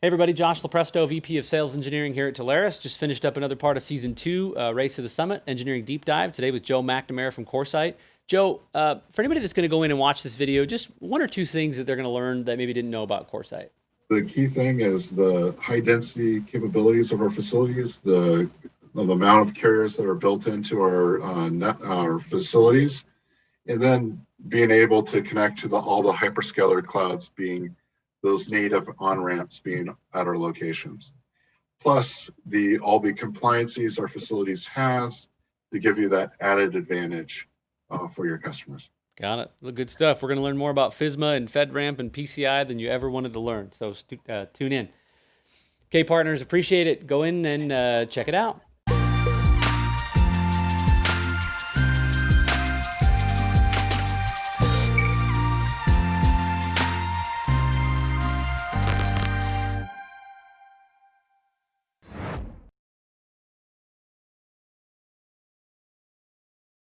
Hey everybody, Josh Lupresto, VP of Sales Engineering here at Telarus. Just finished up another part of Season 2, Race to the Summit, Engineering Deep Dive, today with Joe McNamara from CoreSite. Joe, for anybody that's going to go in and watch this video, just one or two things that they're going to learn that maybe didn't know about CoreSite. The key thing is the high density capabilities of our facilities, the amount of carriers that are built into our facilities, and then being able to connect to all the hyperscaler clouds, being those native on-ramps being at our locations. Plus all the compliances our facilities has to give you that added advantage for your customers. Got it. Well, good stuff. We're going to learn more about FSMA and FedRAMP and PCI than you ever wanted to learn. So tune in. Okay, partners, appreciate it. Go in and check it out.